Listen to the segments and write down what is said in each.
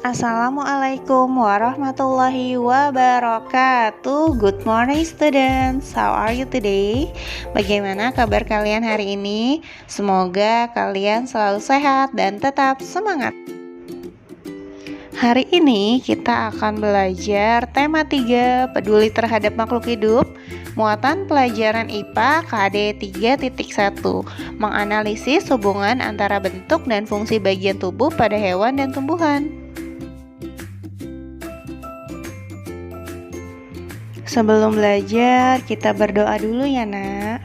Assalamualaikum warahmatullahi wabarakatuh. Good morning students. How are you today? Bagaimana kabar kalian hari ini? Semoga kalian selalu sehat dan tetap semangat. Hari ini kita akan belajar tema 3, peduli terhadap makhluk hidup, muatan pelajaran IPA KD 3.1, menganalisis hubungan antara bentuk dan fungsi bagian tubuh pada hewan dan tumbuhan. Sebelum belajar, kita berdoa dulu ya, Nak.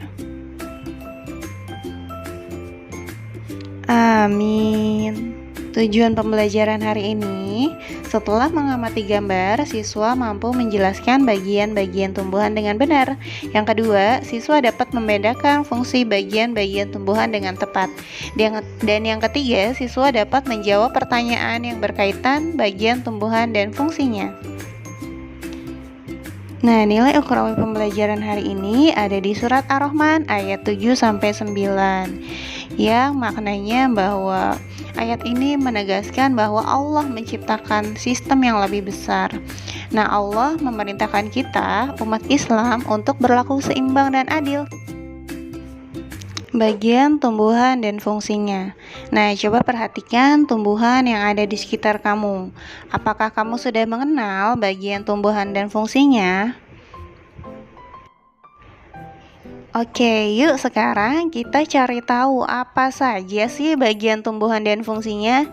Amin. Tujuan pembelajaran hari ini, setelah mengamati gambar, siswa mampu menjelaskan bagian-bagian tumbuhan dengan benar. Yang kedua, siswa dapat membedakan fungsi bagian-bagian tumbuhan dengan tepat. Dan yang ketiga, siswa dapat menjawab pertanyaan yang berkaitan bagian tumbuhan dan fungsinya. Nah, nilai ukrawai pembelajaran hari ini ada di surat Ar-Rahman ayat 7-9 yang maknanya bahwa ayat ini menegaskan bahwa Allah menciptakan sistem yang lebih besar. Nah, Allah memerintahkan kita, umat Islam, untuk berlaku seimbang dan adil. Bagian tumbuhan dan fungsinya. Nah, coba perhatikan tumbuhan yang ada di sekitar kamu. Apakah kamu sudah mengenal bagian tumbuhan dan fungsinya? Oke, yuk sekarang kita cari tahu apa saja sih bagian tumbuhan dan fungsinya.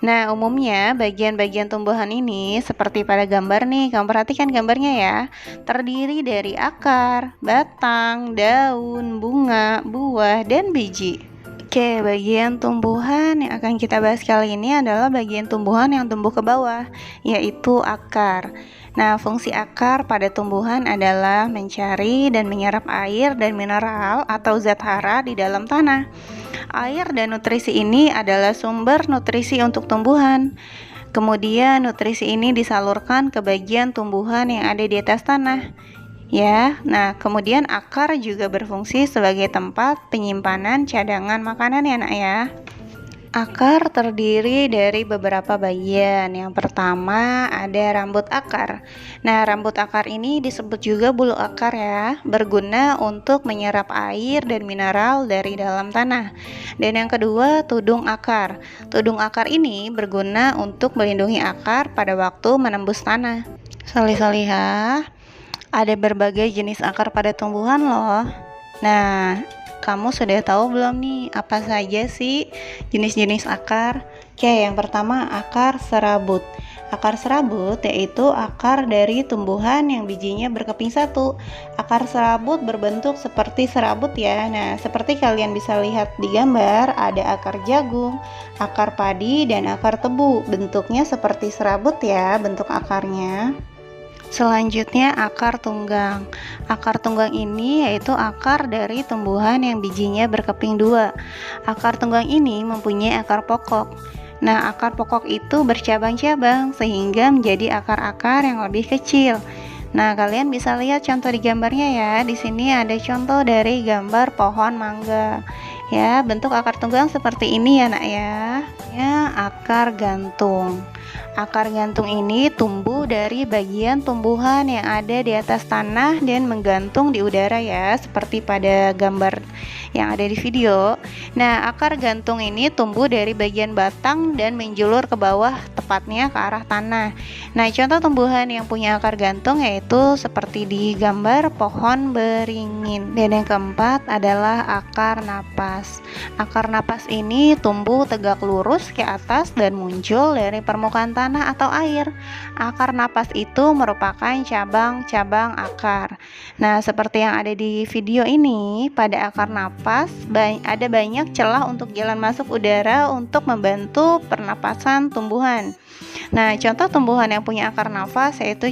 Nah, umumnya bagian-bagian tumbuhan ini seperti pada gambar nih, kamu perhatikan gambarnya ya. Terdiri dari akar, batang, daun, bunga, buah, dan biji. Oke, bagian tumbuhan yang akan kita bahas kali ini adalah bagian tumbuhan yang tumbuh ke bawah, yaitu akar. Nah, fungsi akar pada tumbuhan adalah mencari dan menyerap air dan mineral atau zat hara di dalam tanah. Air dan nutrisi ini adalah sumber nutrisi untuk tumbuhan. Kemudian nutrisi ini disalurkan ke bagian tumbuhan yang ada di atas tanah. Ya, nah kemudian akar juga berfungsi sebagai tempat penyimpanan cadangan makanan ya, Nak ya. Akar terdiri dari beberapa bagian. Yang pertama ada rambut akar. Nah, rambut akar ini disebut juga bulu akar ya, berguna untuk menyerap air dan mineral dari dalam tanah. Dan yang kedua, tudung akar. Tudung akar ini berguna untuk melindungi akar pada waktu menembus tanah. Salih-salihah, ada berbagai jenis akar pada tumbuhan loh. Nah, kamu sudah tahu belum nih apa saja sih jenis-jenis akar? Oke, yang pertama akar serabut. Akar serabut yaitu akar dari tumbuhan yang bijinya berkeping satu. Akar serabut berbentuk seperti serabut ya. Nah, seperti kalian bisa lihat di gambar, ada akar jagung, akar padi, dan akar tebu. Bentuknya seperti serabut ya, bentuk akarnya. Selanjutnya akar tunggang. Akar tunggang ini yaitu akar dari tumbuhan yang bijinya berkeping dua. Akar tunggang ini mempunyai akar pokok. Nah, akar pokok itu bercabang-cabang sehingga menjadi akar-akar yang lebih kecil. Nah, kalian bisa lihat contoh di gambarnya ya. Di sini ada contoh dari gambar pohon mangga. Ya, bentuk akar tunggang seperti ini ya, Nak ya. Ya, akar gantung. Akar gantung ini tumbuh dari bagian tumbuhan yang ada di atas tanah dan menggantung di udara ya, seperti pada gambar yang ada di video. Nah, akar gantung ini tumbuh dari bagian batang dan menjulur ke bawah, tepatnya ke arah tanah. Nah, contoh tumbuhan yang punya akar gantung yaitu seperti di gambar pohon beringin. Dan yang keempat adalah akar napas. Akar napas ini tumbuh tegak lurus ke atas dan muncul dari permukaan tanah atau air. Akar napas itu merupakan cabang-cabang akar. Nah, seperti yang ada di video ini, pada akar napas ada banyak celah untuk jalan masuk udara untuk membantu pernapasan tumbuhan. Nah, contoh tumbuhan yang punya akar nafas yaitu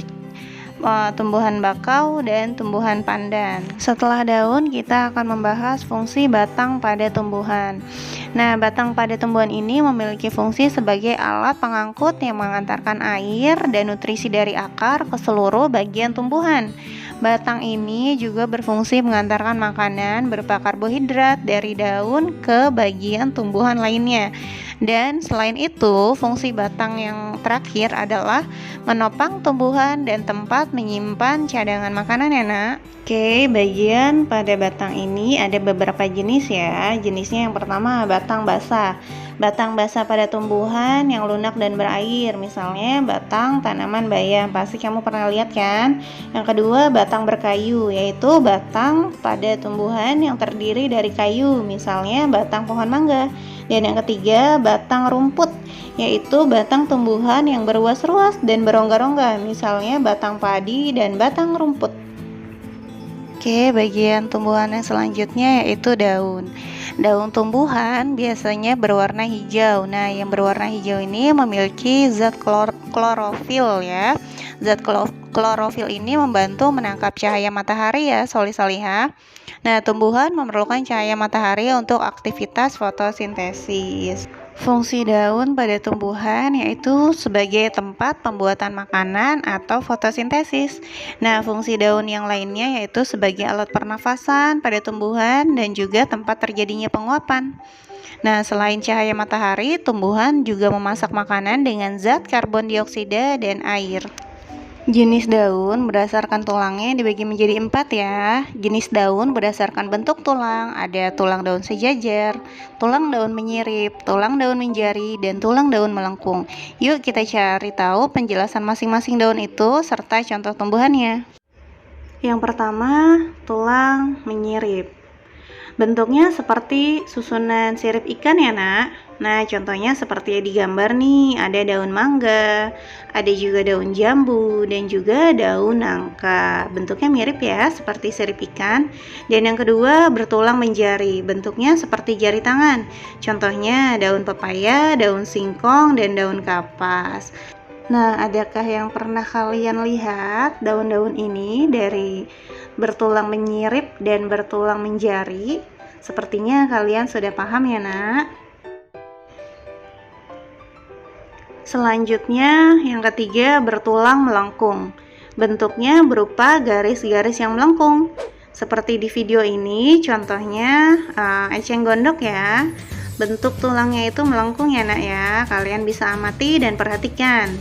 tumbuhan bakau dan tumbuhan pandan. Setelah daun, kita akan membahas fungsi batang pada tumbuhan. Nah, batang pada tumbuhan ini memiliki fungsi sebagai alat pengangkut yang mengantarkan air dan nutrisi dari akar ke seluruh bagian tumbuhan. Batang ini juga berfungsi mengantarkan makanan berupa karbohidrat dari daun ke bagian tumbuhan lainnya. Dan selain itu, fungsi batang yang terakhir adalah menopang tumbuhan dan tempat menyimpan cadangan makanan ya nak. Oke, bagian pada batang ini ada beberapa jenis ya. Jenisnya yang pertama batang basah. Batang basah pada tumbuhan yang lunak dan berair, misalnya batang tanaman bayam, pasti kamu pernah lihat kan. Yang kedua batang berkayu, yaitu batang pada tumbuhan yang terdiri dari kayu, misalnya batang pohon mangga. Dan yang ketiga batang rumput, yaitu batang tumbuhan yang berruas-ruas dan berongga-rongga, misalnya batang padi dan batang rumput. Oke, bagian tumbuhan yang selanjutnya yaitu daun. Daun tumbuhan biasanya berwarna hijau. Nah, yang berwarna hijau ini memiliki zat klorofil ya. Zat klorofil ini membantu menangkap cahaya matahari ya, solih-solihah. Nah, tumbuhan memerlukan cahaya matahari untuk aktivitas fotosintesis. Fungsi daun pada tumbuhan yaitu sebagai tempat pembuatan makanan atau fotosintesis. Nah, fungsi daun yang lainnya yaitu sebagai alat pernafasan pada tumbuhan dan juga tempat terjadinya penguapan. Nah, selain cahaya matahari, tumbuhan juga memasak makanan dengan zat karbon dioksida dan air. Jenis daun berdasarkan tulangnya dibagi menjadi 4 ya. Jenis daun berdasarkan bentuk tulang, ada tulang daun sejajar, tulang daun menyirip, tulang daun menjari, dan tulang daun melengkung. Yuk kita cari tahu penjelasan masing-masing daun itu serta contoh tumbuhannya. Yang pertama, tulang menyirip. Bentuknya seperti susunan sirip ikan ya nak. Nah, contohnya seperti yang digambar nih, ada daun mangga, ada juga daun jambu, dan juga daun nangka. Bentuknya mirip ya, seperti sirip ikan. Dan yang kedua, bertulang menjari. Bentuknya seperti jari tangan. Contohnya daun pepaya, daun singkong, dan daun kapas. Nah, adakah yang pernah kalian lihat daun-daun ini dari bertulang menyirip dan bertulang menjari? Sepertinya kalian sudah paham ya nak. Selanjutnya yang ketiga bertulang melengkung. Bentuknya berupa garis-garis yang melengkung. Seperti di video ini contohnya eceng gondok ya. Bentuk tulangnya itu melengkung ya nak ya. Kalian bisa amati dan perhatikan.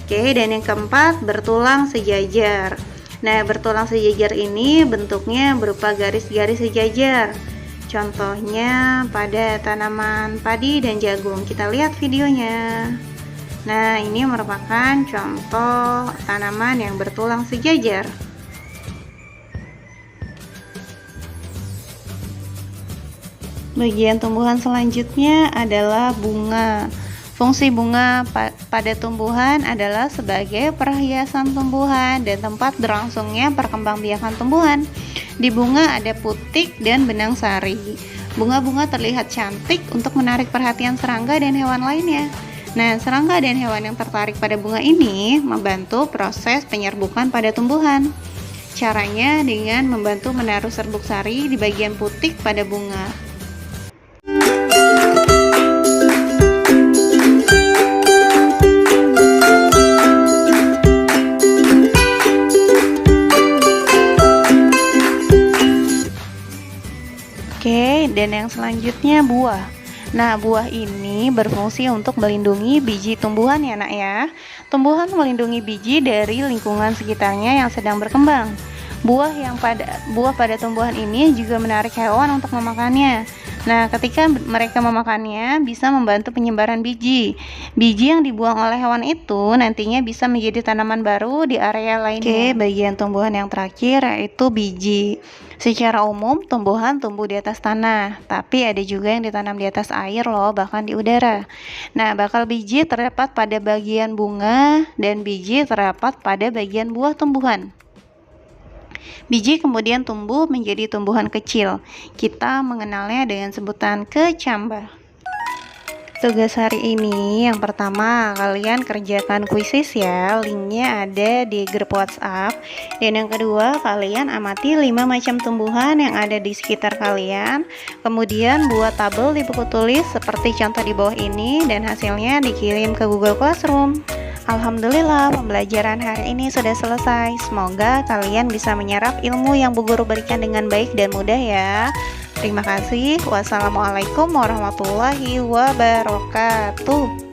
Oke, dan yang keempat bertulang sejajar. Nah, bertulang sejajar ini bentuknya berupa garis-garis sejajar. Contohnya pada tanaman padi dan jagung. Kita lihat videonya. Nah, ini merupakan contoh tanaman yang bertulang sejajar. Bagian tumbuhan selanjutnya adalah bunga. Fungsi bunga pada tumbuhan adalah sebagai perhiasan tumbuhan dan tempat berlangsungnya perkembangbiakan tumbuhan. Di bunga ada putik dan benang sari. Bunga-bunga terlihat cantik untuk menarik perhatian serangga dan hewan lainnya. Nah, serangga dan hewan yang tertarik pada bunga ini membantu proses penyerbukan pada tumbuhan. Caranya dengan membantu menaruh serbuk sari di bagian putik pada bunga. Oke, dan yang selanjutnya buah. Nah, buah ini berfungsi untuk melindungi biji tumbuhan ya nak ya. Tumbuhan melindungi biji dari lingkungan sekitarnya yang sedang berkembang. Buah pada tumbuhan ini juga menarik hewan untuk memakannya. Nah, ketika mereka memakannya bisa membantu penyebaran biji. Biji yang dibuang oleh hewan itu nantinya bisa menjadi tanaman baru di area lainnya. Oke, bagian tumbuhan yang terakhir yaitu biji. Secara umum tumbuhan tumbuh di atas tanah, tapi ada juga yang ditanam di atas air loh, bahkan di udara. Nah, bakal biji terdapat pada bagian bunga dan biji terdapat pada bagian buah tumbuhan. Biji kemudian tumbuh menjadi tumbuhan kecil. Kita mengenalnya dengan sebutan kecambah. Tugas hari ini yang pertama kalian kerjakan kuisis ya, linknya ada di grup WhatsApp. Dan yang kedua kalian amati 5 macam tumbuhan yang ada di sekitar kalian. Kemudian buat tabel di buku tulis seperti contoh di bawah ini dan hasilnya dikirim ke Google Classroom. Alhamdulillah pembelajaran hari ini sudah selesai. Semoga kalian bisa menyerap ilmu yang Bu Guru berikan dengan baik dan mudah ya. Terima kasih. Wassalamualaikum warahmatullahi wabarakatuh.